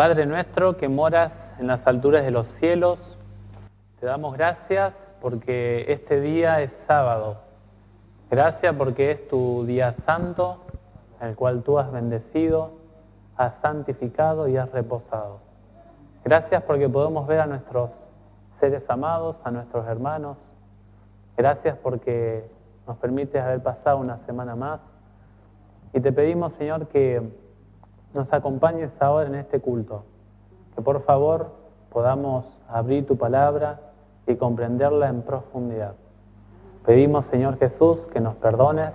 Padre nuestro que moras en las alturas de los cielos, te damos gracias porque este día es sábado. Gracias porque es tu día santo, el cual tú has bendecido, has santificado y has reposado. Gracias porque podemos ver a nuestros seres amados, a nuestros hermanos. Gracias porque nos permites haber pasado una semana más. Y te pedimos, Señor, que nos acompañes ahora en este culto. Que por favor podamos abrir tu palabra y comprenderla en profundidad. Pedimos, Señor Jesús, que nos perdones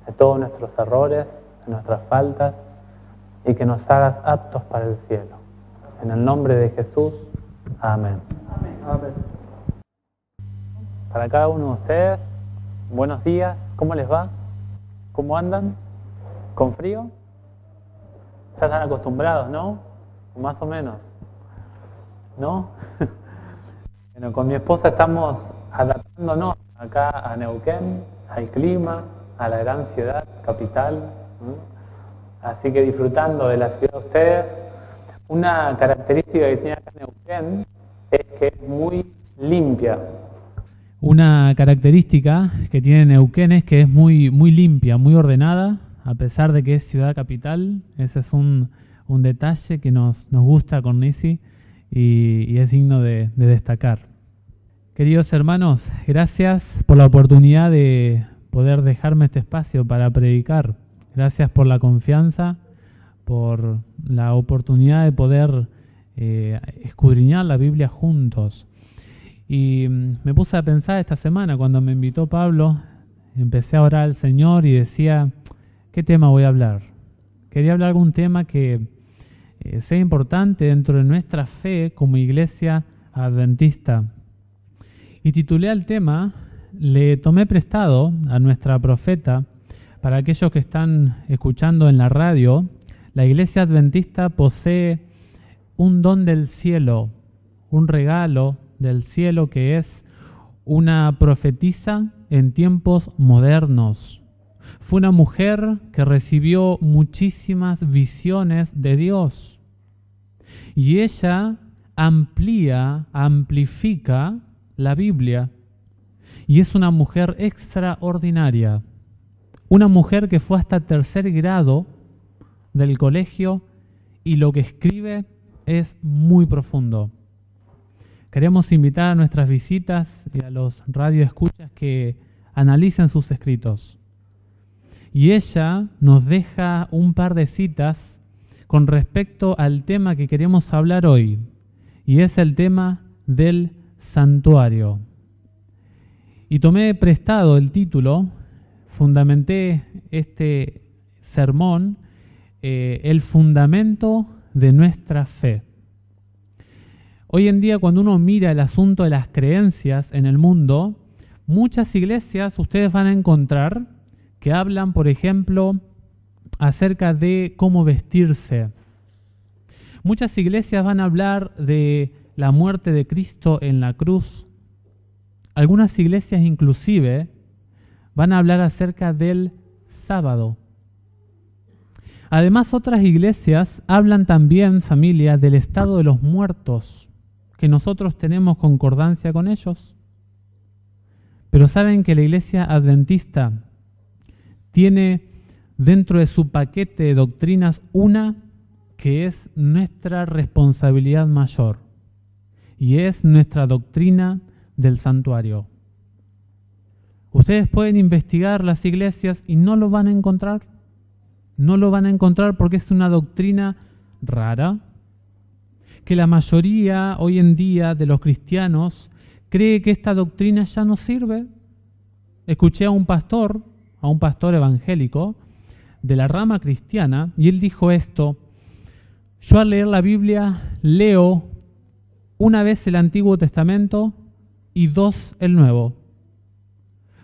de todos nuestros errores, de nuestras faltas, y que nos hagas aptos para el cielo. En el nombre de Jesús, amén. Amén. Para cada uno de ustedes, buenos días. ¿Cómo les va? ¿Cómo andan? ¿Con frío? Ya están acostumbrados, ¿no? Más o menos. ¿No? Bueno, con mi esposa estamos adaptándonos acá a Neuquén, al clima, a la gran ciudad, capital. Así que disfrutando de la ciudad de ustedes. Una característica que tiene acá Neuquén es que es muy limpia. Una característica que tiene Neuquén es que es muy limpia, muy ordenada, a pesar de que es ciudad capital. Ese es un detalle que nos gusta con Nisi y es digno de destacar. Queridos hermanos, gracias por la oportunidad de poder dejarme este espacio para predicar. Gracias por la confianza, por la oportunidad de poder escudriñar la Biblia juntos. Y me puse a pensar esta semana, cuando me invitó Pablo, empecé a orar al Señor y decía, ¿qué tema voy a hablar? Quería hablar de un tema que sea importante dentro de nuestra fe como iglesia adventista. Y titulé al tema, le tomé prestado a nuestra profeta. Para aquellos que están escuchando en la radio, la iglesia adventista posee un don del cielo, un regalo del cielo que es una profetisa en tiempos modernos. Fue una mujer que recibió muchísimas visiones de Dios y ella amplifica la Biblia y es una mujer extraordinaria. Una mujer que fue hasta tercer grado del colegio y lo que escribe es muy profundo. Queremos invitar a nuestras visitas y a los radioescuchas que analicen sus escritos. Y ella nos deja un par de citas con respecto al tema que queremos hablar hoy, y es el tema del santuario. Y tomé prestado el título, fundamenté este sermón, el fundamento de nuestra fe. Hoy en día, cuando uno mira el asunto de las creencias en el mundo, muchas iglesias ustedes van a encontrar que hablan, por ejemplo, acerca de cómo vestirse. Muchas iglesias van a hablar de la muerte de Cristo en la cruz. Algunas iglesias inclusive van a hablar acerca del sábado. Además, otras iglesias hablan también, familia, del estado de los muertos, que nosotros tenemos concordancia con ellos. Pero saben que la iglesia adventista tiene dentro de su paquete de doctrinas una que es nuestra responsabilidad mayor, y es nuestra doctrina del santuario. Ustedes pueden investigar las iglesias y no lo van a encontrar. No lo van a encontrar porque es una doctrina rara, que la mayoría hoy en día de los cristianos cree que esta doctrina ya no sirve. Escuché a un pastor evangélico de la rama cristiana, y él dijo esto: yo al leer la Biblia leo una vez el Antiguo Testamento y dos el Nuevo.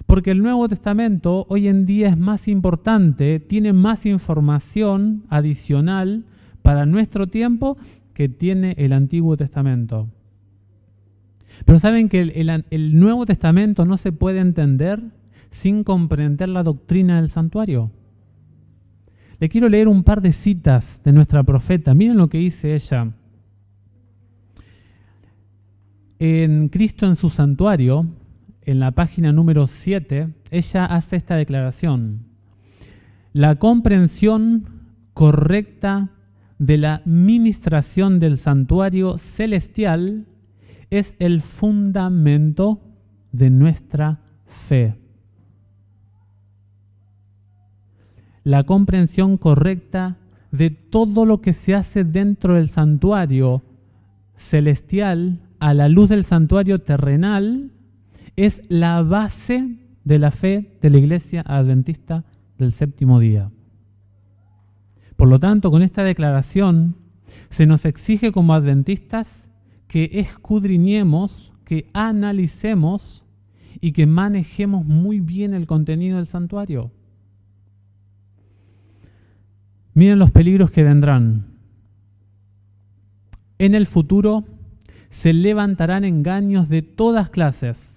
Porque el Nuevo Testamento hoy en día es más importante, tiene más información adicional para nuestro tiempo que tiene el Antiguo Testamento. Pero saben que el Nuevo Testamento no se puede entender sin comprender la doctrina del santuario. Le quiero leer un par de citas de nuestra profeta. Miren lo que dice ella. en Cristo en su santuario, en la página número 7, ella hace esta declaración: la comprensión correcta de la ministración del santuario celestial es el fundamento de nuestra fe. La comprensión correcta de todo lo que se hace dentro del santuario celestial a la luz del santuario terrenal es la base de la fe de la Iglesia Adventista del Séptimo Día. Por lo tanto, con esta declaración se nos exige como adventistas que escudriñemos, que analicemos y que manejemos muy bien el contenido del santuario. Miren los peligros que vendrán. En el futuro se levantarán engaños de todas clases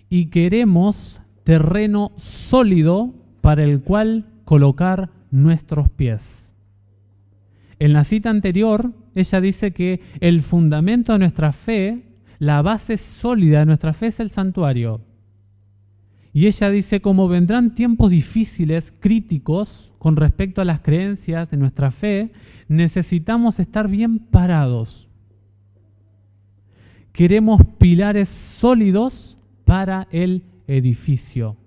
y queremos terreno sólido para el cual colocar nuestros pies. En la cita anterior, ella dice que el fundamento de nuestra fe, la base sólida de nuestra fe es el santuario. Y ella dice, como vendrán tiempos difíciles, críticos, con respecto a las creencias de nuestra fe, necesitamos estar bien parados. Queremos pilares sólidos para el edificio.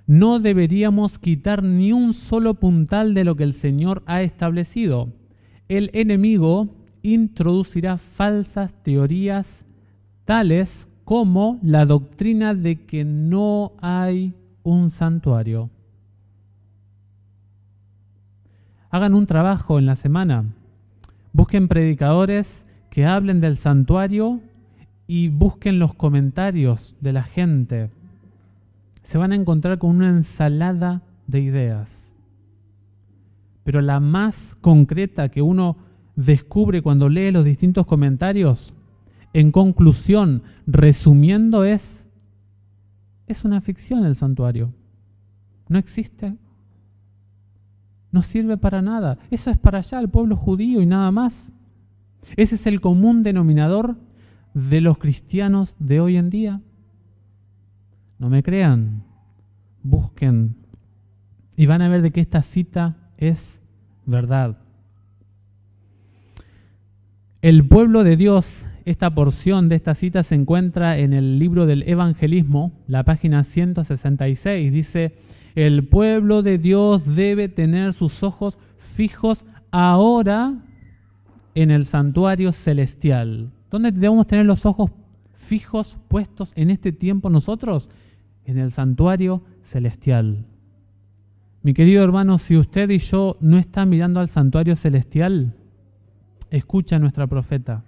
No deberíamos quitar ni un solo puntal de lo que el Señor ha establecido. El enemigo introducirá falsas teorías tales como la doctrina de que no hay un santuario. Hagan un trabajo en la semana. Busquen predicadores que hablen del santuario y busquen los comentarios de la gente. Se van a encontrar con una ensalada de ideas. Pero la más concreta que uno descubre cuando lee los distintos comentarios, en conclusión, resumiendo, es una ficción el santuario. No existe. No sirve para nada. Eso es para allá, el pueblo judío y nada más. Ese es el común denominador de los cristianos de hoy en día. No me crean, busquen y van a ver de que esta cita es verdad. El pueblo de Dios, esta porción de esta cita se encuentra en el libro del Evangelismo, la página 166. Dice, el pueblo de Dios debe tener sus ojos fijos ahora en el santuario celestial. ¿Dónde debemos tener los ojos fijos puestos en este tiempo nosotros? En el santuario celestial. Mi querido hermano, si usted y yo no están mirando al santuario celestial, escucha a nuestra profeta.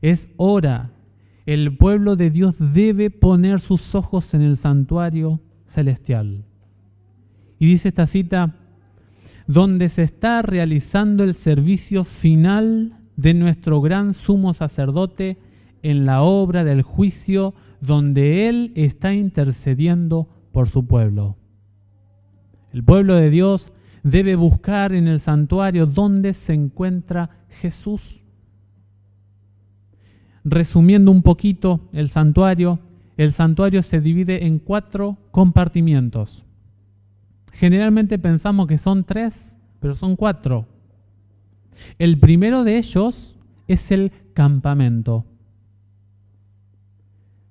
Es hora. El pueblo de Dios debe poner sus ojos en el santuario celestial. Y dice esta cita, donde se está realizando el servicio final de nuestro gran sumo sacerdote en la obra del juicio, donde Él está intercediendo por su pueblo. El pueblo de Dios debe buscar en el santuario donde se encuentra Jesús. Resumiendo un poquito el santuario se divide en 4 compartimientos. Generalmente pensamos que son 3, pero son 4. El primero de ellos es el campamento.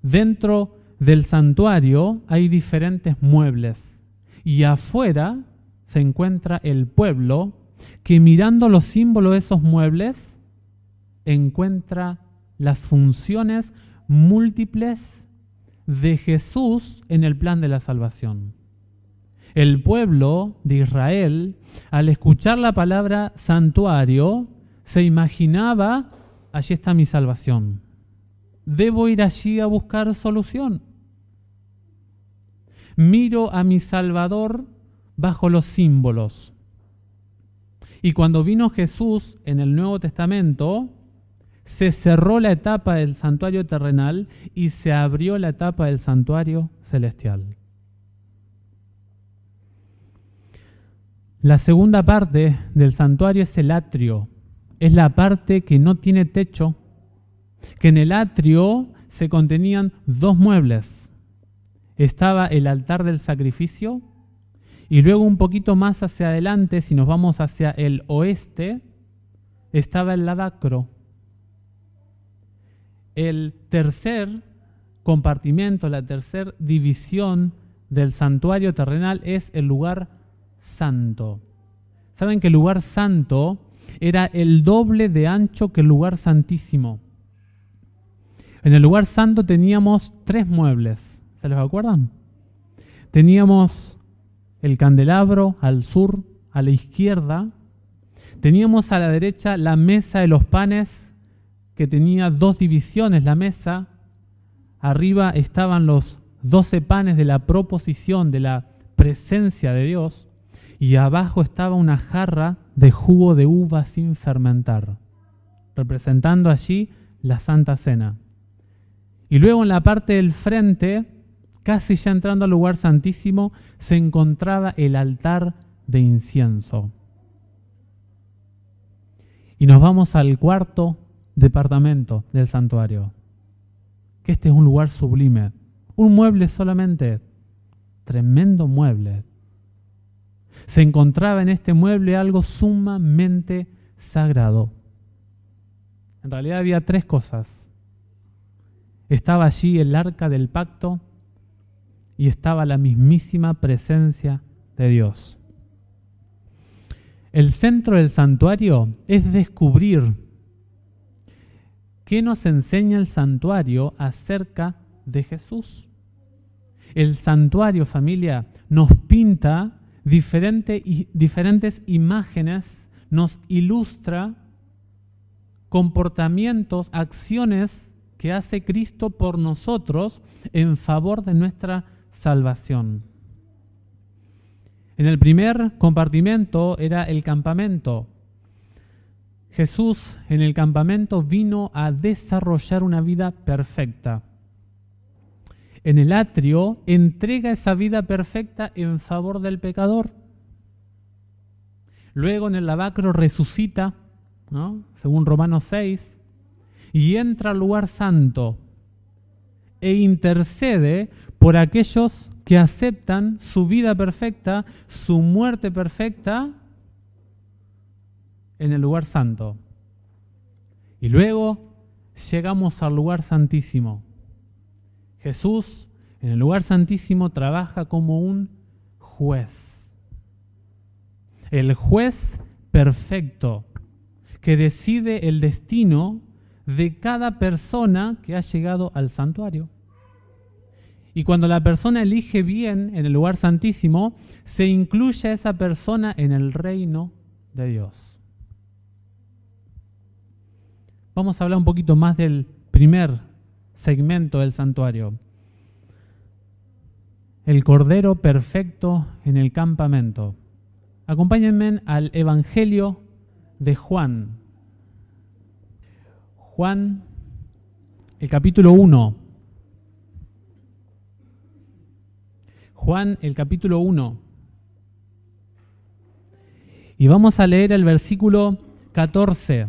Dentro del santuario hay diferentes muebles y afuera se encuentra el pueblo que, mirando los símbolos de esos muebles, encuentra las funciones múltiples de Jesús en el plan de la salvación. El pueblo de Israel, al escuchar la palabra santuario, se imaginaba, allí está mi salvación. Debo ir allí a buscar solución. Miro a mi Salvador bajo los símbolos. Y cuando vino Jesús en el Nuevo Testamento, se cerró la etapa del santuario terrenal y se abrió la etapa del santuario celestial. La segunda parte del santuario es el atrio. es la parte que no tiene techo, que en el atrio se contenían 2 muebles. Estaba el altar del sacrificio y luego un poquito más hacia adelante, si nos vamos hacia el oeste, estaba el lavacro. El tercer compartimento, la tercera división del santuario terrenal es el lugar santo. ¿Saben que el lugar santo era el doble de ancho que el lugar santísimo? En el lugar santo teníamos 3 muebles, ¿se los acuerdan? Teníamos el candelabro al sur, a la izquierda. Teníamos a la derecha la mesa de los panes, que tenía 2 divisiones la mesa. Arriba estaban los 12 panes de la proposición, de la presencia de Dios, y abajo estaba una jarra de jugo de uva sin fermentar, representando allí la Santa Cena. Y luego en la parte del frente, casi ya entrando al lugar santísimo, se encontraba el altar de incienso. Y nos vamos al cuarto departamento del santuario, que este es un lugar sublime, un mueble solamente, tremendo mueble. Se encontraba en este mueble algo sumamente sagrado. En realidad había 3 cosas. Estaba allí el arca del pacto y estaba la mismísima presencia de Dios. El centro del santuario es descubrir qué nos enseña el santuario acerca de Jesús. El santuario, familia, nos pinta diferentes imágenes, nos ilustra comportamientos, acciones que hace Cristo por nosotros en favor de nuestra salvación. En el primer compartimento era el campamento. Jesús en el campamento vino a desarrollar una vida perfecta. En el atrio entrega esa vida perfecta en favor del pecador. Luego en el lavacro resucita, ¿no?, según Romanos 6, y entra al lugar santo e intercede por aquellos que aceptan su vida perfecta, su muerte perfecta, en el lugar santo. Y luego llegamos al lugar santísimo. Jesús en el lugar santísimo trabaja como un juez. El juez perfecto que decide el destino de cada persona que ha llegado al santuario. Y cuando la persona elige bien en el lugar santísimo, se incluye a esa persona en el reino de Dios. Vamos a hablar un poquito más del primer segmento del santuario. El Cordero perfecto en el campamento. Acompáñenme al Evangelio de Juan. Juan, el capítulo 1. Juan, el capítulo 1. Y vamos a leer el versículo 14.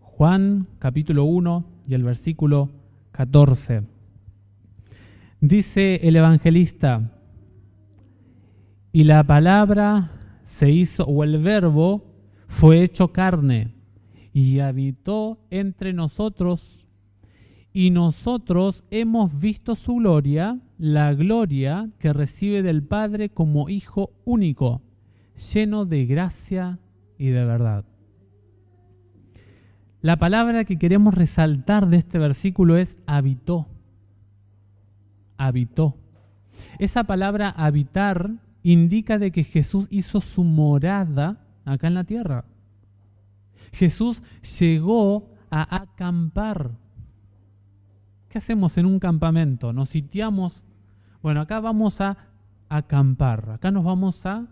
Juan, capítulo 1 y el versículo 14. Dice el evangelista: y la palabra se hizo, o el verbo fue hecho carne, y habitó entre nosotros, y nosotros hemos visto su gloria, la gloria que recibe del Padre como Hijo único, lleno de gracia y de verdad. La palabra que queremos resaltar de este versículo es habitó. Habitó. Esa palabra habitar indica de que Jesús hizo su morada acá en la tierra. Jesús llegó a acampar. ¿Qué hacemos en un campamento? Nos sitiamos. Bueno, acá vamos a acampar. Acá nos vamos a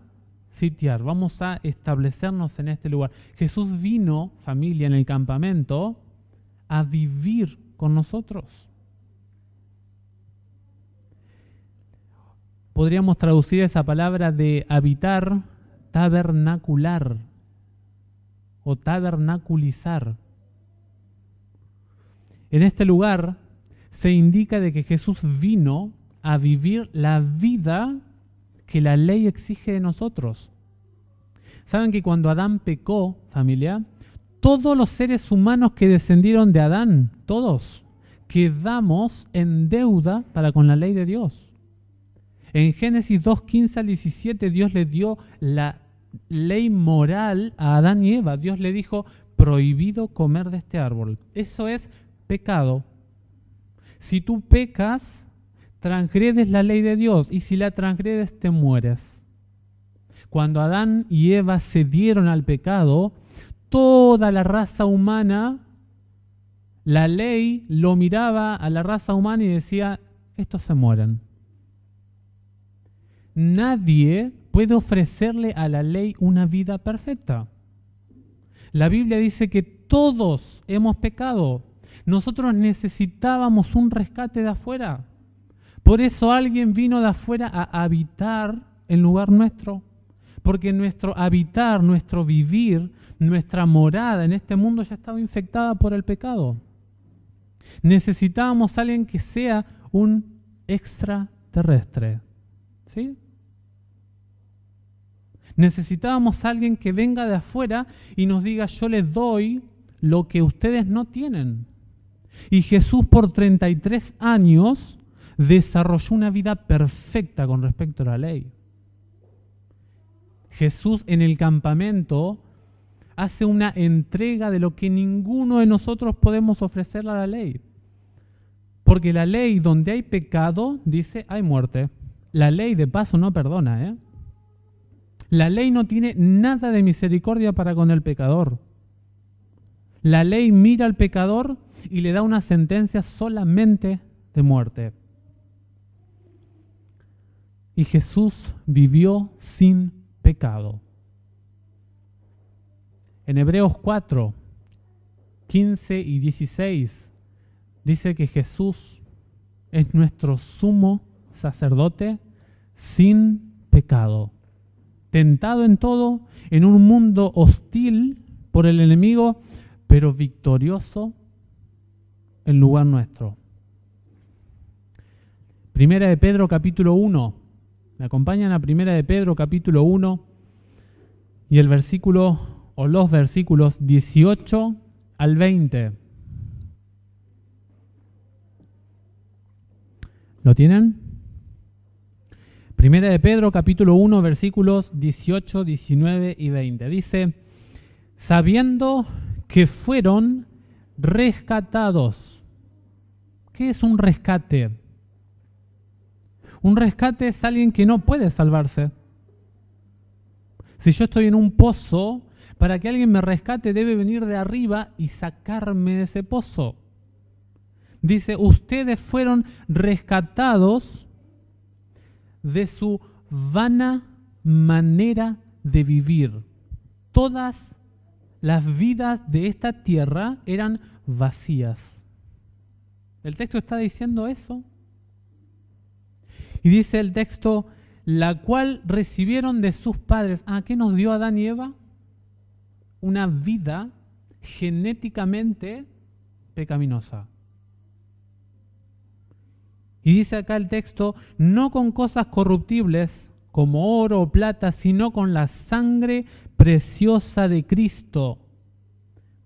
sitiar, vamos a establecernos en este lugar. Jesús vino, familia, en el campamento a vivir con nosotros. Podríamos traducir esa palabra de habitar, tabernacular. o tabernaculizar. En este lugar se indica de que Jesús vino a vivir la vida que la ley exige de nosotros. ¿Saben que cuando Adán pecó, familia, todos los seres humanos que descendieron de Adán, todos, quedamos en deuda para con la ley de Dios? En Génesis 2:15 al 17, Dios le dio la ley moral a Adán y Eva. Dios le dijo, prohibido comer de este árbol. Eso es pecado. Si tú pecas, transgredes la ley de Dios, y si la transgredes, te mueres. Cuando Adán y Eva cedieron al pecado, toda la raza humana, la ley lo miraba a la raza humana y decía, estos se mueren. Nadie puede ofrecerle a la ley una vida perfecta. La Biblia dice que todos hemos pecado. Nosotros necesitábamos un rescate de afuera. Por eso alguien vino de afuera a habitar en lugar nuestro. Porque nuestro habitar, nuestro vivir, nuestra morada en este mundo ya estaba infectada por el pecado. Necesitábamos a alguien que sea un extraterrestre. ¿Sí? Necesitábamos a alguien que venga de afuera y nos diga, yo les doy lo que ustedes no tienen. Y Jesús por 33 años desarrolló una vida perfecta con respecto a la ley. Jesús en el campamento hace una entrega de lo que ninguno de nosotros podemos ofrecerle a la ley. Porque la ley, donde hay pecado, dice, hay muerte. La ley de paso no perdona, ¿eh? La ley no tiene nada de misericordia para con el pecador. La ley mira al pecador y le da una sentencia solamente de muerte. Y Jesús vivió sin pecado. En Hebreos 4, 15 y 16 dice que Jesús es nuestro sumo sacerdote sin pecado, tentado en todo, en un mundo hostil por el enemigo, pero victorioso en lugar nuestro. Primera de Pedro capítulo 1. ¿Me acompañan a Primera de Pedro capítulo 1 y el versículo o los versículos 18 al 20? ¿Lo tienen? Primera de Pedro capítulo 1 versículos 18, 19 y 20. Dice, sabiendo que fueron rescatados. ¿Qué es un rescate? Un rescate es alguien que no puede salvarse. Si yo estoy en un pozo, para que alguien me rescate debe venir de arriba y sacarme de ese pozo. Dice, ustedes fueron rescatados de su vana manera de vivir. Todas las vidas de esta tierra eran vacías. El texto está diciendo eso. Y dice el texto, la cual recibieron de sus padres. ¿Qué nos dio Adán y Eva? Una vida genéticamente pecaminosa. Y dice acá el texto, no con cosas corruptibles como oro o plata, sino con la sangre preciosa de Cristo.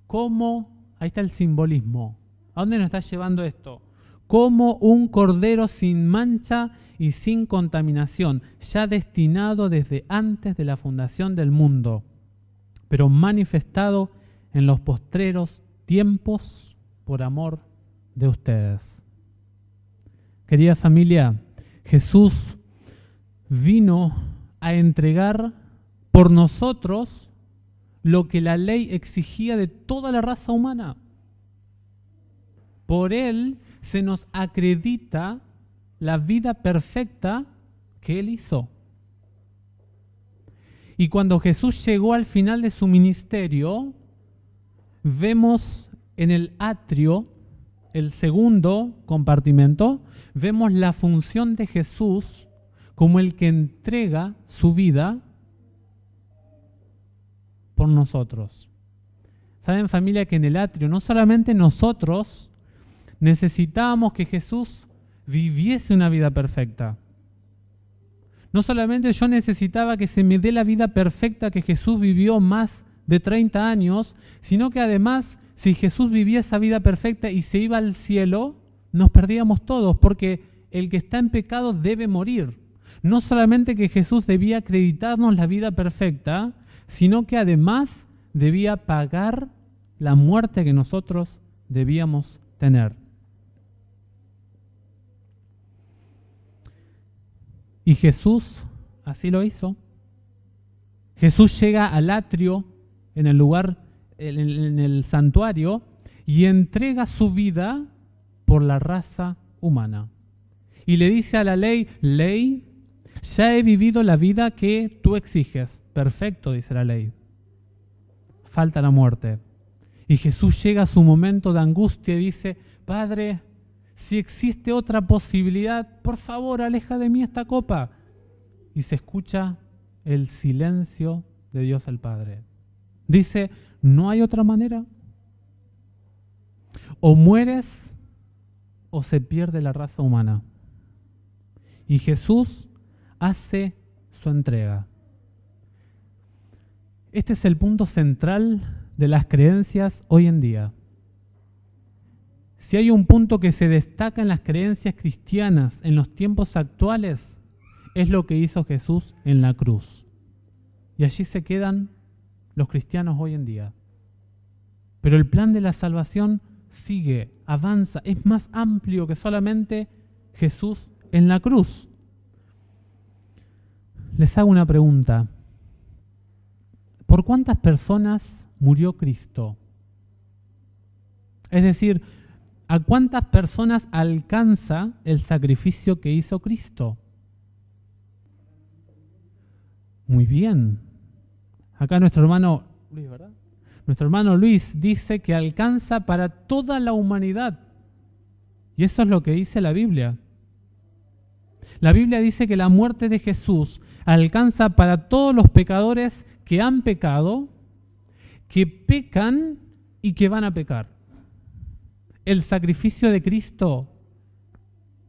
¿Cómo? Ahí está el simbolismo. ¿A dónde nos está llevando esto? Como un cordero sin mancha y sin contaminación, ya destinado desde antes de la fundación del mundo, pero manifestado en los postreros tiempos por amor de ustedes. Querida familia, Jesús vino a entregar por nosotros lo que la ley exigía de toda la raza humana. Por Él se nos acredita la vida perfecta que Él hizo. Y cuando Jesús llegó al final de su ministerio, vemos en el atrio, el segundo compartimento, vemos la función de Jesús como el que entrega su vida por nosotros. Saben, familia, que en el atrio no solamente nosotros necesitábamos que Jesús viviese una vida perfecta. No solamente yo necesitaba que se me dé la vida perfecta que Jesús vivió más de 30 años, sino que además, si Jesús vivía esa vida perfecta y se iba al cielo, nos perdíamos todos, porque el que está en pecado debe morir. No solamente que Jesús debía acreditarnos la vida perfecta, sino que además debía pagar la muerte que nosotros debíamos tener. Y Jesús así lo hizo. Jesús llega al atrio, en el lugar, en el santuario, y entrega su vida por la raza humana. Y le dice a la ley, ley, ya he vivido la vida que tú exiges. Perfecto, dice la ley. Falta la muerte. Y Jesús llega a su momento de angustia y dice, Padre, si existe otra posibilidad, por favor, aleja de mí esta copa. Y se escucha el silencio de Dios el Padre. Dice, no hay otra manera. O mueres o se pierde la raza humana. Y Jesús hace su entrega. Este es el punto central de las creencias hoy en día. Si hay un punto que se destaca en las creencias cristianas en los tiempos actuales, es lo que hizo Jesús en la cruz. Y allí se quedan los cristianos hoy en día. Pero el plan de la salvación sigue, avanza, es más amplio que solamente Jesús en la cruz. Les hago una pregunta. ¿Por cuántas personas murió Cristo? Es decir, ¿a cuántas personas alcanza el sacrificio que hizo Cristo? Muy bien. Acá nuestro hermano Luis, ¿verdad? Nuestro hermano Luis dice que alcanza para toda la humanidad. Y eso es lo que dice la Biblia. La Biblia dice que la muerte de Jesús alcanza para todos los pecadores que han pecado, que pecan y que van a pecar. El sacrificio de Cristo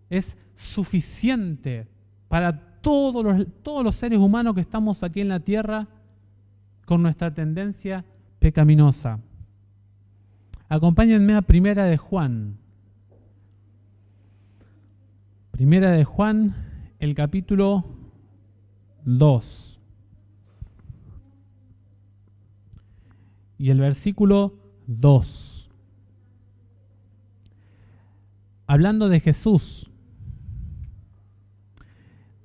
es suficiente para todos los seres humanos que estamos aquí en la tierra con nuestra tendencia pecaminosa. Acompáñenme a Primera de Juan. Primera de Juan, el capítulo 2. Y el versículo 2. Hablando de Jesús,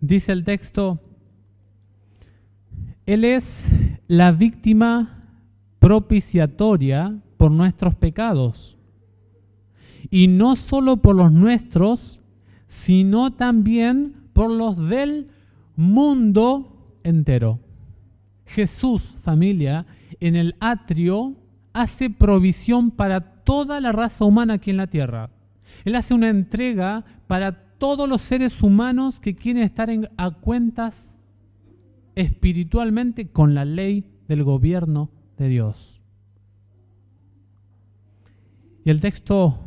dice el texto, Él es la víctima propiciatoria por nuestros pecados, y no solo por los nuestros, sino también por los del mundo entero. Jesús, familia, en el atrio hace provisión para toda la raza humana aquí en la tierra. Él hace una entrega para todos los seres humanos que quieren estar a cuentas espiritualmente con la ley del gobierno de Dios. Y el texto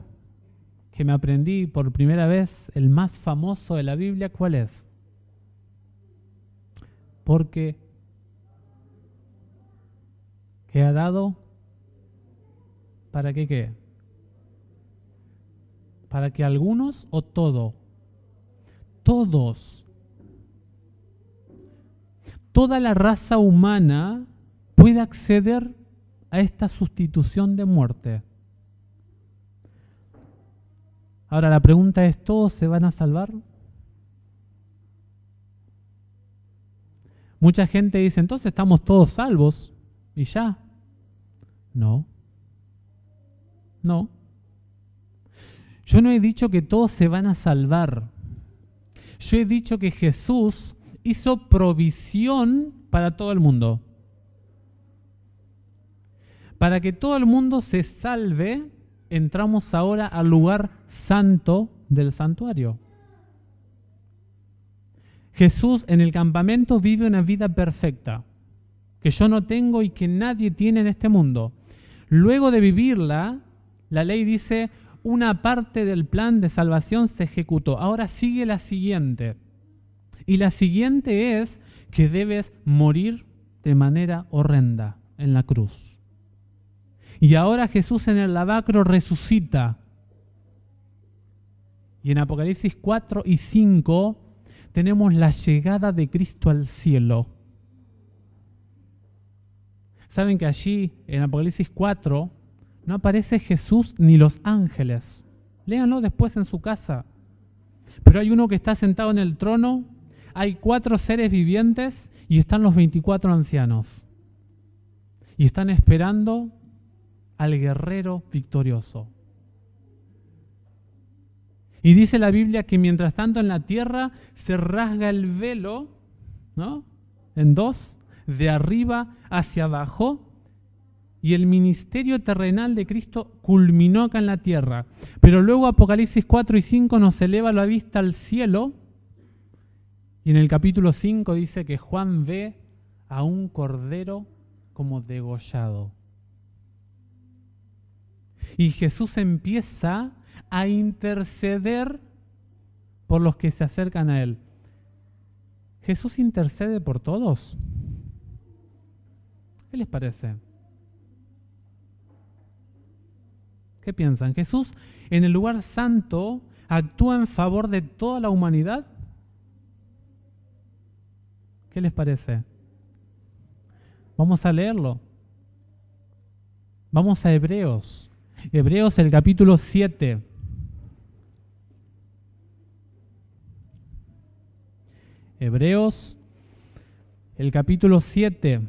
que me aprendí por primera vez, el más famoso de la Biblia, ¿cuál es? Porque ¿qué ha dado? ¿Para qué? ¿Para que algunos o todo? Todos. Toda la raza humana puede acceder a esta sustitución de muerte. Ahora la pregunta es, ¿todos se van a salvar? Mucha gente dice, entonces estamos todos salvos y ya. No. Yo no he dicho que todos se van a salvar. Yo he dicho que Jesús hizo provisión para todo el mundo. Para que todo el mundo se salve, entramos ahora al lugar santo del santuario. Jesús en el campamento vive una vida perfecta, que yo no tengo y que nadie tiene en este mundo. luego de vivirla, la ley dice, una parte del plan de salvación se ejecutó. Ahora sigue la siguiente. Y la siguiente es que debes morir de manera horrenda en la cruz. Y ahora Jesús en el lavacro resucita. Y en Apocalipsis 4 y 5 tenemos la llegada de Cristo al cielo. Saben que allí en Apocalipsis 4 no aparece Jesús ni los ángeles. Léanlo después en su casa. Pero hay uno que está sentado en el trono, hay 4 seres vivientes y están los 24 ancianos. Y están esperando al guerrero victorioso. Y dice la Biblia que mientras tanto en la tierra se rasga el velo, ¿no?, en dos, de arriba hacia abajo, y el ministerio terrenal de Cristo culminó acá en la tierra. Pero luego Apocalipsis 4 y 5 nos eleva la vista al cielo, y en el capítulo 5 dice que Juan ve a un cordero como degollado. Y Jesús empieza a interceder por los que se acercan a Él. ¿Jesús intercede por todos? ¿Qué les parece? ¿Qué piensan? ¿Jesús en el lugar santo actúa en favor de toda la humanidad? ¿Qué les parece? Vamos a leerlo. Vamos a Hebreos. Hebreos, el capítulo 7. Hebreos, el capítulo 7.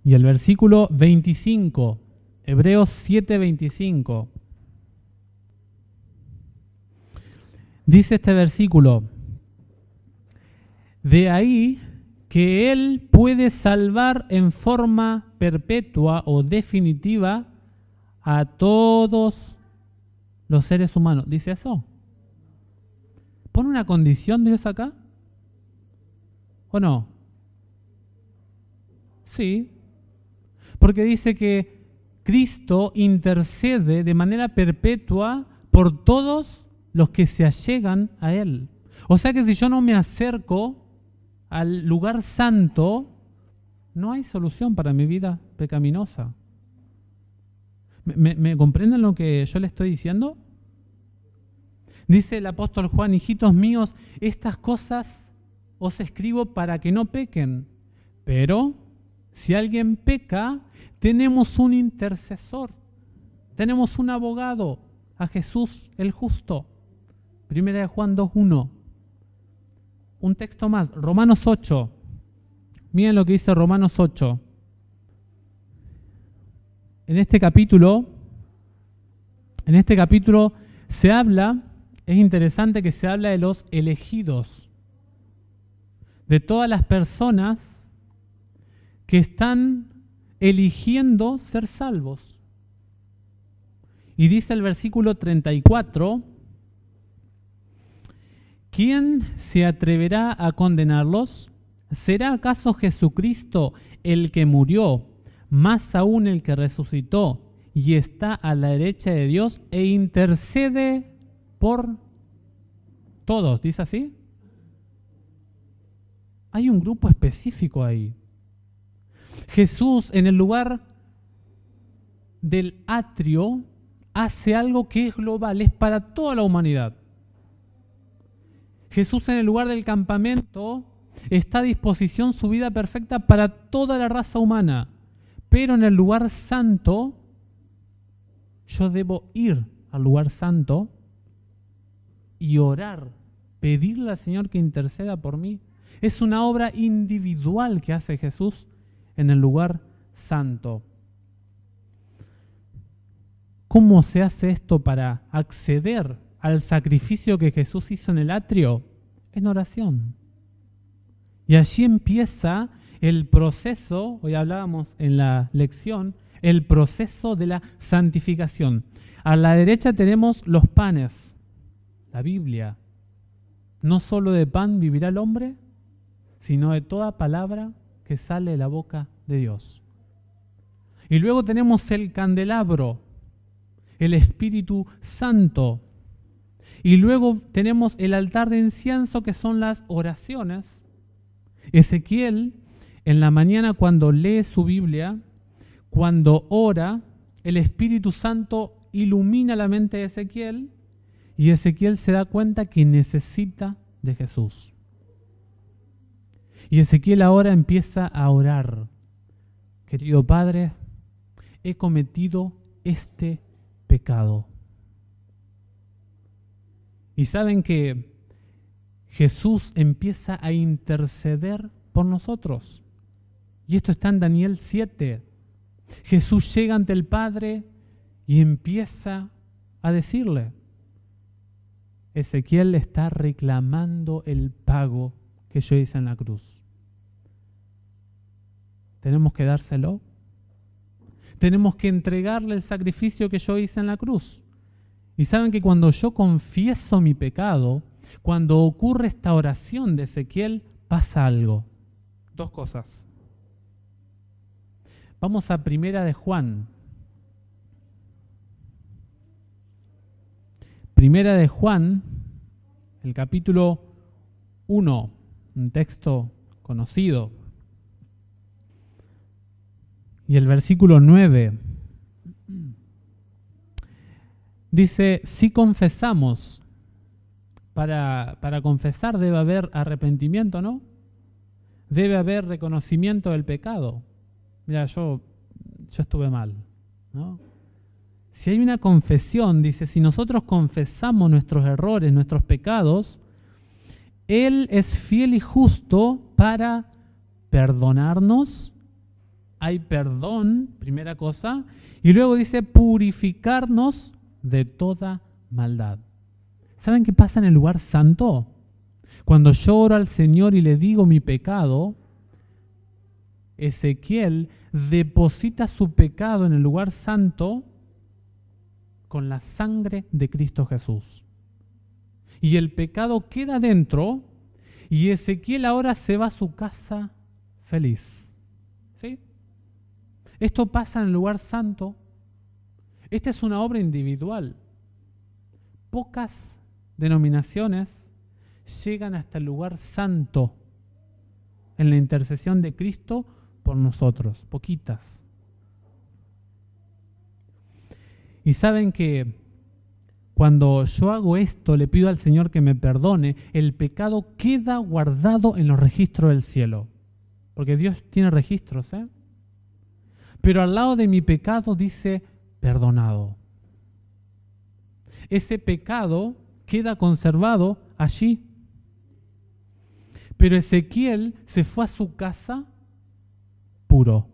Y el versículo 25. Hebreos 7, 25. Dice este versículo: de ahí que Él puede salvar en forma perpetua o definitiva a todos los seres humanos. ¿Dice eso? ¿Pone una condición Dios acá? ¿O no? Sí. Porque dice que Cristo intercede de manera perpetua por todos los que se allegan a Él. O sea que si yo no me acerco al lugar santo, no hay solución para mi vida pecaminosa. ¿Me comprenden lo que yo le estoy diciendo? Dice el apóstol Juan: hijitos míos, estas cosas os escribo para que no pequen. Pero si alguien peca, tenemos un intercesor, tenemos un abogado, a Jesús el justo. Primera de Juan 2:1. Un texto más, Romanos 8. Miren lo que dice Romanos 8. En este capítulo se habla, es interesante que se habla de los elegidos, de todas las personas que están eligiendo ser salvos. Y dice el versículo 34, ¿quién se atreverá a condenarlos? ¿Será acaso Jesucristo el que murió, más aún el que resucitó y está a la derecha de Dios e intercede por todos? ¿Dice así? Hay un grupo específico ahí. Jesús en el lugar del atrio hace algo que es global, es para toda la humanidad. Jesús en el lugar del campamento está a disposición su vida perfecta para toda la raza humana. Pero en el lugar santo, yo debo ir al lugar santo y orar, pedirle al Señor que interceda por mí. Es una obra individual que hace Jesús en el lugar santo. ¿Cómo se hace esto para acceder al sacrificio que Jesús hizo en el atrio? En oración. Y allí empieza el proceso, hoy hablábamos en la lección, el proceso de la santificación. A la derecha tenemos los panes, la Biblia. No solo de pan vivirá el hombre, sino de toda palabra que sale de la boca de Dios. Y luego tenemos el candelabro, el Espíritu Santo. Y luego tenemos el altar de incienso, que son las oraciones. Ezequiel, en la mañana cuando lee su Biblia, cuando ora, el Espíritu Santo ilumina la mente de Ezequiel y Ezequiel se da cuenta que necesita de Jesús. Y Ezequiel ahora empieza a orar. Querido Padre, he cometido este pecado. Y saben que Jesús empieza a interceder por nosotros. Y esto está en Daniel 7. Jesús llega ante el Padre y empieza a decirle: Ezequiel está reclamando el pago que yo hice en la cruz. ¿Tenemos que dárselo? Tenemos que entregarle el sacrificio que yo hice en la cruz. Y saben que cuando yo confieso mi pecado, cuando ocurre esta oración de Ezequiel, pasa algo. Dos cosas. Vamos a Primera de Juan. Primera de Juan, el capítulo 1, un texto conocido. Y el versículo 9 dice: si confesamos, para confesar debe haber arrepentimiento, ¿no? Debe haber reconocimiento del pecado. Mira, yo estuve mal, ¿no? Si hay una confesión, dice, si nosotros confesamos nuestros errores, nuestros pecados, Él es fiel y justo para perdonarnos. Hay perdón, primera cosa, y luego dice purificarnos de toda maldad. ¿Saben qué pasa en el lugar santo? Cuando yo oro al Señor y le digo mi pecado, Ezequiel deposita su pecado en el lugar santo con la sangre de Cristo Jesús. Y el pecado queda dentro y Ezequiel ahora se va a su casa feliz. ¿Sí? Esto pasa en el lugar santo. Esta es una obra individual. Pocas denominaciones llegan hasta el lugar santo en la intercesión de Cristo por nosotros. Poquitas. Y saben que cuando yo hago esto, le pido al Señor que me perdone, el pecado queda guardado en los registros del cielo. Porque Dios tiene registros, ¿eh? Pero al lado de mi pecado dice perdonado. Ese pecado queda conservado allí. Pero Ezequiel se fue a su casa puro,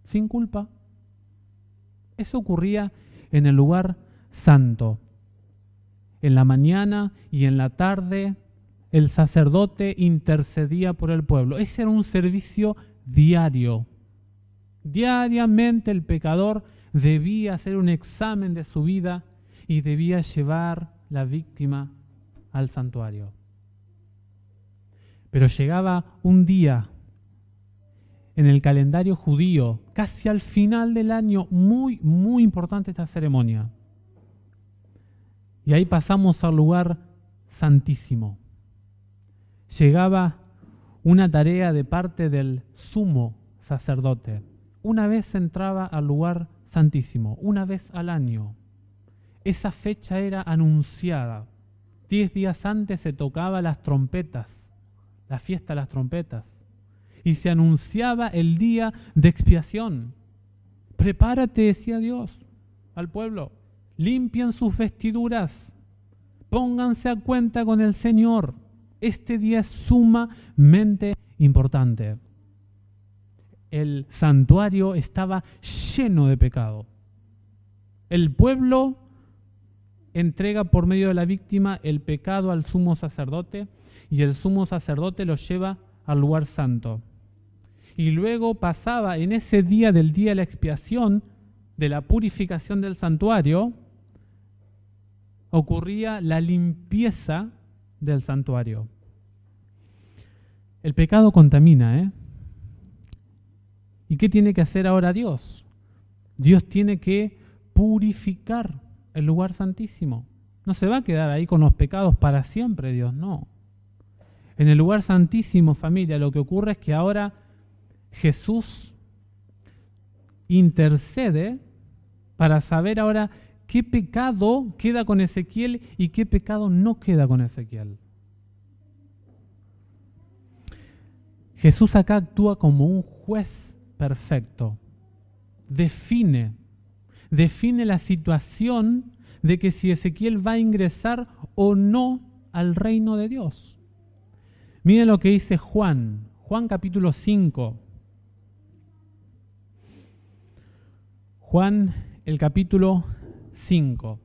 sin culpa. Eso ocurría en el lugar santo. En la mañana y en la tarde el sacerdote intercedía por el pueblo. Ese era un servicio diario. Diariamente el pecador debía hacer un examen de su vida y debía llevar la víctima al santuario. Pero llegaba un día en el calendario judío, casi al final del año, muy, muy importante esta ceremonia. Y ahí pasamos al lugar santísimo. Llegaba una tarea de parte del sumo sacerdote. Una vez entraba al lugar santísimo, una vez al año. Esa fecha era anunciada. 10 días antes se tocaba las trompetas, la fiesta de las trompetas. Y se anunciaba el día de expiación. Prepárate, decía Dios al pueblo. Limpien sus vestiduras. Pónganse a cuenta con el Señor. Este día es sumamente importante. El santuario estaba lleno de pecado. El pueblo entrega por medio de la víctima el pecado al sumo sacerdote y el sumo sacerdote lo lleva al lugar santo. Y luego pasaba en ese día del día de la expiación, de la purificación del santuario, ocurría la limpieza del santuario. El pecado contamina, ¿eh? ¿Y qué tiene que hacer ahora Dios? Dios tiene que purificar el lugar santísimo. No se va a quedar ahí con los pecados para siempre, Dios, no. En el lugar santísimo, familia, lo que ocurre es que ahora Jesús intercede para saber ahora qué pecado queda con Ezequiel y qué pecado no queda con Ezequiel. Jesús acá actúa como un juez perfecto. Define la situación de que si Ezequiel va a ingresar o no al reino de Dios. Miren lo que dice Juan capítulo 5. Juan, el capítulo 5.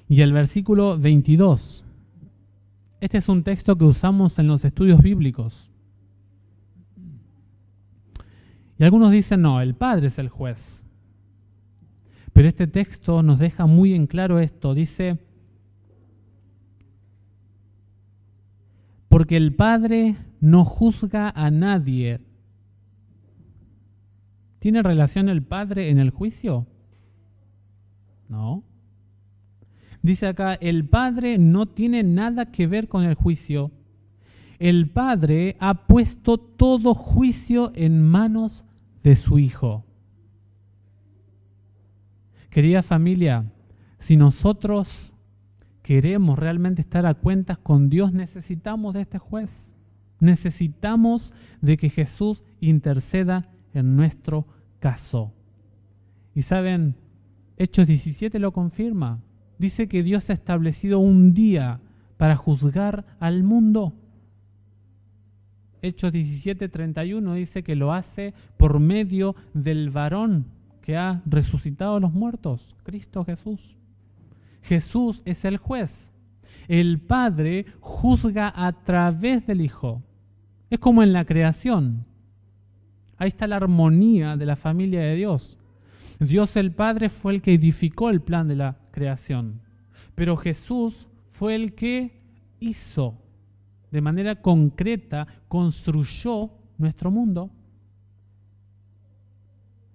Y el versículo 22. Este es un texto que usamos en los estudios bíblicos. Y algunos dicen, no, el Padre es el juez. Pero este texto nos deja muy en claro esto. Dice, porque el Padre no juzga a nadie. ¿Tiene relación el Padre en el juicio? No. Dice acá, el Padre no tiene nada que ver con el juicio. El Padre ha puesto todo juicio en manos de su Hijo. Querida familia, si nosotros queremos realmente estar a cuentas con Dios, necesitamos de este juez. Necesitamos de que Jesús interceda en nuestro caso. Y saben, Hechos 17 lo confirma. Dice que Dios ha establecido un día para juzgar al mundo. Hechos 17:31 dice que lo hace por medio del varón que ha resucitado a los muertos, Cristo Jesús. Jesús es el juez. El Padre juzga a través del Hijo. Es como en la creación. Ahí está la armonía de la familia de Dios. Dios el Padre fue el que edificó el plan de la creación, pero Jesús fue el que hizo de manera concreta, construyó nuestro mundo.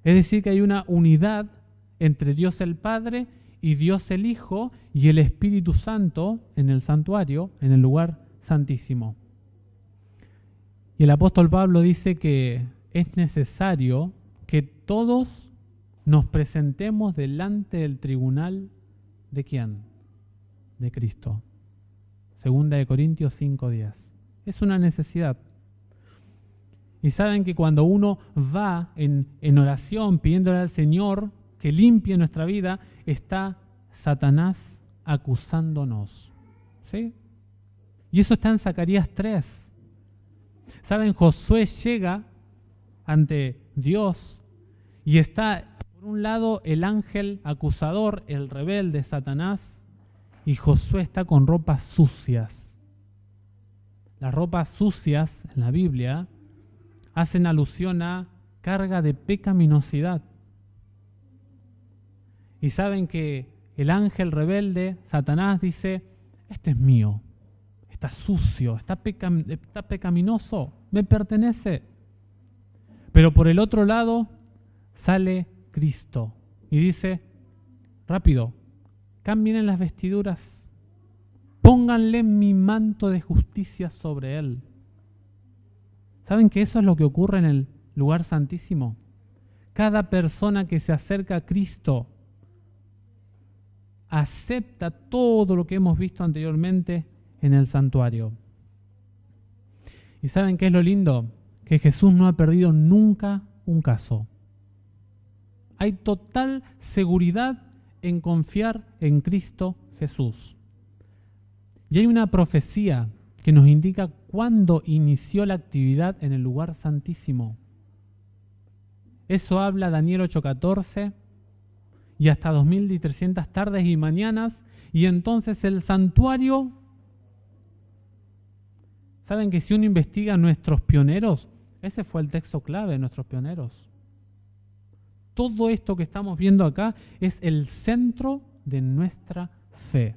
Es decir, que hay una unidad entre Dios el Padre y Dios el Hijo y el Espíritu Santo en el santuario, en el lugar santísimo. Y el apóstol Pablo dice que es necesario que todos nos presentemos delante del tribunal ¿de quién? De Cristo. 2 Corintios 5:10. Es una necesidad. Y saben que cuando uno va en oración pidiéndole al Señor que limpie nuestra vida, está Satanás acusándonos. ¿Sí? Y eso está en Zacarías 3. Saben, Josué llega ante Dios y está por un lado el ángel acusador, el rebelde Satanás, y Josué está con ropas sucias. Las ropas sucias en la Biblia hacen alusión a carga de pecaminosidad. Y saben que el ángel rebelde, Satanás, dice, este es mío, está sucio, está pecaminoso, me pertenece. Pero por el otro lado sale Cristo y dice, rápido, cambien las vestiduras, pónganle mi manto de justicia sobre él. ¿Saben que eso es lo que ocurre en el lugar santísimo? Cada persona que se acerca a Cristo acepta todo lo que hemos visto anteriormente en el santuario. ¿Y saben qué es lo lindo? Que Jesús no ha perdido nunca un caso. Hay total seguridad en confiar en Cristo Jesús. Y hay una profecía que nos indica cuándo inició la actividad en el lugar santísimo. Eso habla Daniel 8:14 y hasta 2300 tardes y mañanas, y entonces el santuario. ¿Saben que si uno investiga a nuestros pioneros, ese fue el texto clave de nuestros pioneros? Todo esto que estamos viendo acá es el centro de nuestra fe.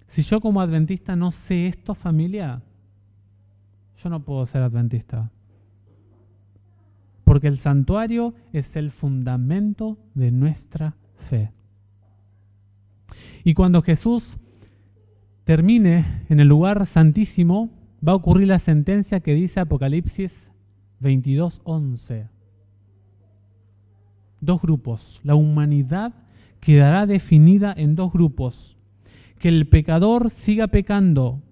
Si yo como adventista no sé esto, familia, yo no puedo ser adventista. porque el santuario es el fundamento de nuestra fe. Y cuando Jesús termine en el lugar santísimo, va a ocurrir la sentencia que dice Apocalipsis 22:11. Dos grupos. La humanidad quedará definida en dos grupos. Que el pecador siga pecando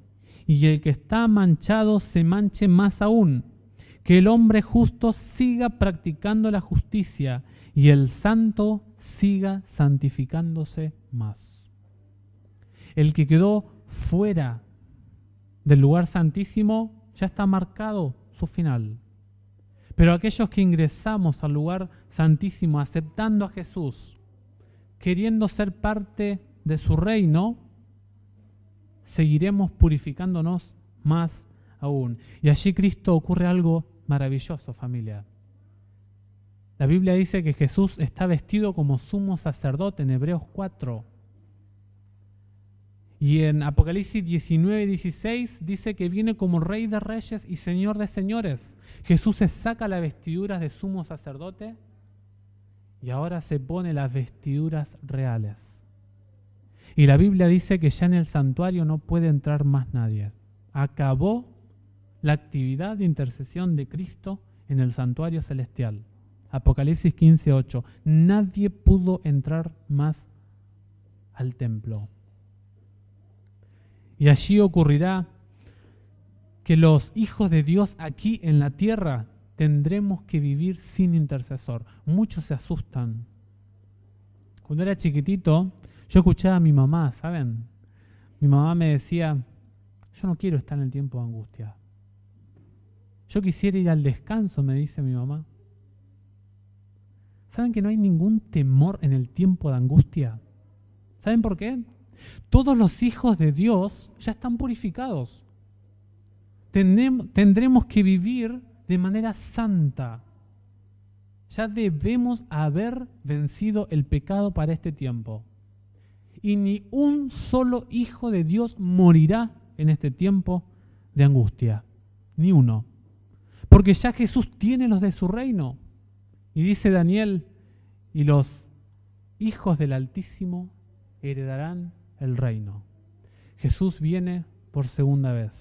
y el que está manchado se manche más aún. Que el hombre justo siga practicando la justicia y el santo siga santificándose más. El que quedó fuera del lugar santísimo ya está marcado su final. Pero aquellos que ingresamos al lugar santísimo aceptando a Jesús, queriendo ser parte de su reino, seguiremos purificándonos más aún. Y allí Cristo ocurre algo maravilloso, familia. La Biblia dice que Jesús está vestido como sumo sacerdote en Hebreos 4. Y en Apocalipsis 19:16 dice que viene como Rey de Reyes y Señor de Señores. Jesús se saca las vestiduras de sumo sacerdote y ahora se pone las vestiduras reales. Y la Biblia dice que ya en el santuario no puede entrar más nadie. Acabó la actividad de intercesión de Cristo en el santuario celestial. Apocalipsis 15:8. Nadie pudo entrar más al templo. Y allí ocurrirá que los hijos de Dios aquí en la tierra tendremos que vivir sin intercesor. Muchos se asustan. Cuando era chiquitito, yo escuchaba a mi mamá, ¿saben? Mi mamá me decía, yo no quiero estar en el tiempo de angustia. Yo quisiera ir al descanso, me dice mi mamá. ¿Saben que no hay ningún temor en el tiempo de angustia? ¿Saben por qué? Todos los hijos de Dios ya están purificados. Tendremos que vivir de manera santa. Ya debemos haber vencido el pecado para este tiempo. Y ni un solo hijo de Dios morirá en este tiempo de angustia. Ni uno. Porque ya Jesús tiene los de su reino. Y dice Daniel, y los hijos del Altísimo heredarán el reino. Jesús viene por segunda vez.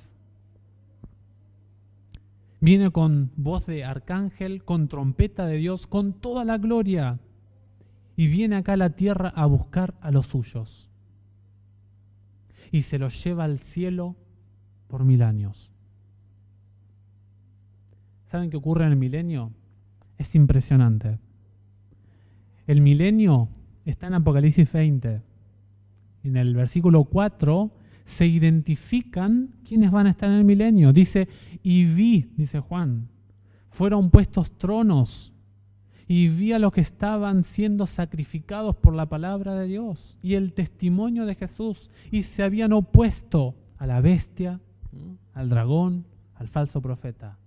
Viene con voz de arcángel, con trompeta de Dios, con toda la gloria. Y viene acá a la tierra a buscar a los suyos. Y se los lleva al cielo por 1000 años. ¿Saben qué ocurre en el milenio? Es impresionante. El milenio está en Apocalipsis 20. En el versículo 4 se identifican quiénes van a estar en el milenio. Dice, y vi, dice Juan, fueron puestos tronos y vi a los que estaban siendo sacrificados por la palabra de Dios y el testimonio de Jesús y se habían opuesto a la bestia, al dragón, al falso profeta.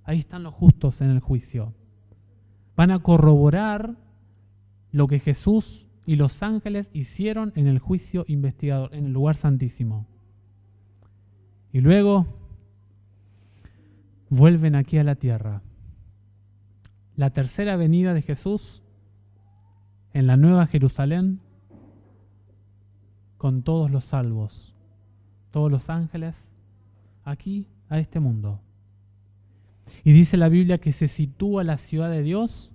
Ahí están los justos en el juicio. Van a corroborar lo que Jesús y los ángeles hicieron en el juicio investigador, en el lugar santísimo. Y luego vuelven aquí a la tierra. La tercera venida de Jesús en la Nueva Jerusalén con todos los salvos, todos los ángeles, aquí a este mundo. Y dice la Biblia que se sitúa la ciudad de Dios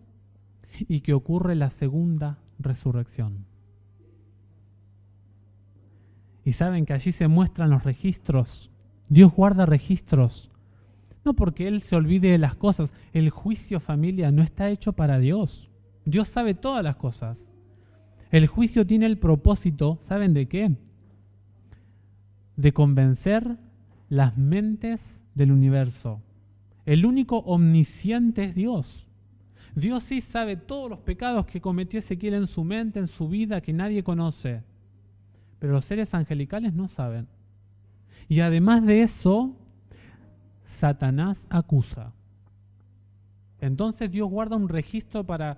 y que ocurre la segunda resurrección. Y saben que allí se muestran los registros. Dios guarda registros. No porque Él se olvide de las cosas. El juicio, familia, no está hecho para Dios. Dios sabe todas las cosas. El juicio tiene el propósito, ¿saben de qué? De convencer las mentes del universo. El único omnisciente es Dios. Dios sí sabe todos los pecados que cometió Ezequiel en su mente, en su vida, que nadie conoce. Pero los seres angelicales no saben. Y además de eso, Satanás acusa. Entonces Dios guarda un registro para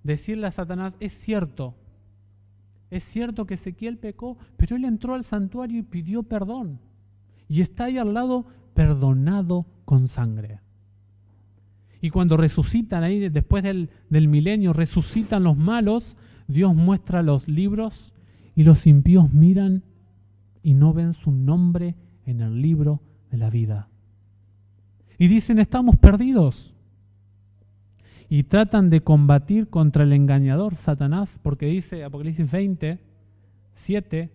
decirle a Satanás, es cierto que Ezequiel pecó, pero él entró al santuario y pidió perdón. Y está ahí al lado, perdonado con sangre. Y cuando resucitan ahí, después del milenio, resucitan los malos, Dios muestra los libros y los impíos miran y no ven su nombre en el libro de la vida. Y dicen, estamos perdidos. Y tratan de combatir contra el engañador, Satanás, porque dice Apocalipsis 20, 7,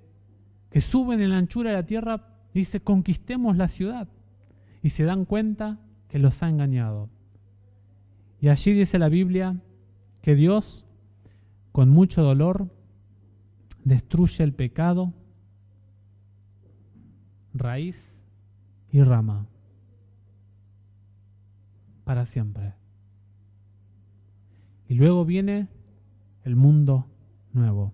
que suben en la anchura de la tierra, dice, conquistemos la ciudad. Y se dan cuenta que los ha engañado. Y allí dice la Biblia que Dios, con mucho dolor, destruye el pecado, raíz y rama, para siempre. Y luego viene el mundo nuevo.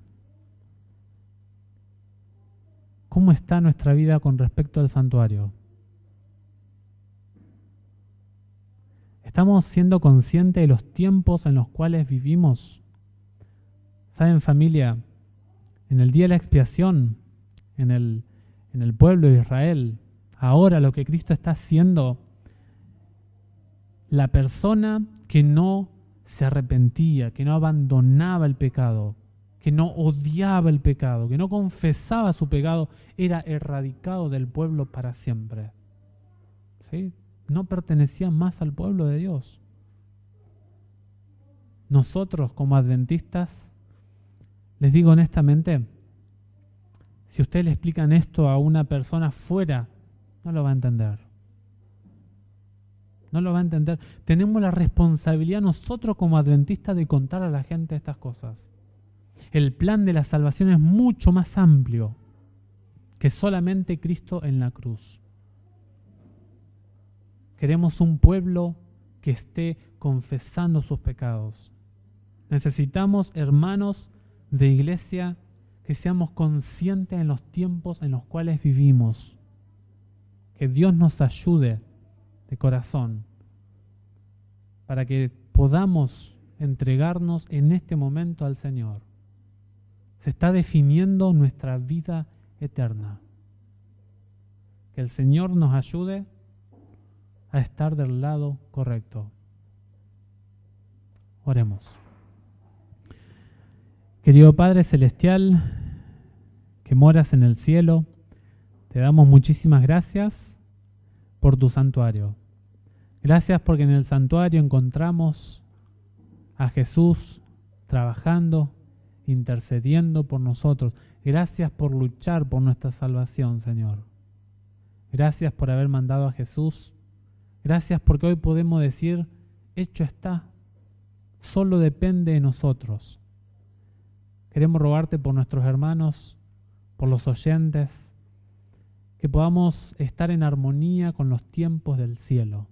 ¿Cómo está nuestra vida con respecto al santuario? ¿Estamos siendo conscientes de los tiempos en los cuales vivimos? ¿Saben, familia? En el día de la expiación, en el pueblo de Israel, ahora lo que Cristo está haciendo, la persona que no se arrepentía, que no abandonaba el pecado, que no odiaba el pecado, que no confesaba su pecado, era erradicado del pueblo para siempre. ¿Sí? No pertenecía más al pueblo de Dios. Nosotros como adventistas, les digo honestamente, si ustedes le explican esto a una persona fuera, no lo va a entender. No lo va a entender. Tenemos la responsabilidad nosotros como adventistas de contar a la gente estas cosas. El plan de la salvación es mucho más amplio que solamente Cristo en la cruz. Queremos un pueblo que esté confesando sus pecados. Necesitamos, hermanos de iglesia, que seamos conscientes en los tiempos en los cuales vivimos. Que Dios nos ayude de corazón para que podamos entregarnos en este momento al Señor. Se está definiendo nuestra vida eterna. Que el Señor nos ayude a estar del lado correcto. Oremos. Querido Padre Celestial, que moras en el cielo, te damos muchísimas gracias por tu santuario. Gracias porque en el santuario encontramos a Jesús trabajando, intercediendo por nosotros. Gracias por luchar por nuestra salvación, Señor. Gracias por haber mandado a Jesús. Gracias porque hoy podemos decir, hecho está, solo depende de nosotros. Queremos rogarte por nuestros hermanos, por los oyentes, que podamos estar en armonía con los tiempos del cielo.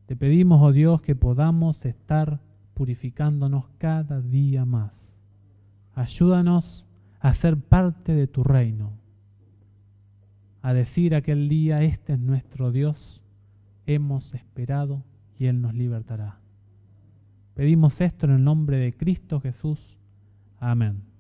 Te pedimos, oh Dios, que podamos estar purificándonos cada día más. Ayúdanos a ser parte de tu reino, a decir aquel día, este es nuestro Dios, hemos esperado y Él nos libertará. Pedimos esto en el nombre de Cristo Jesús. Amén.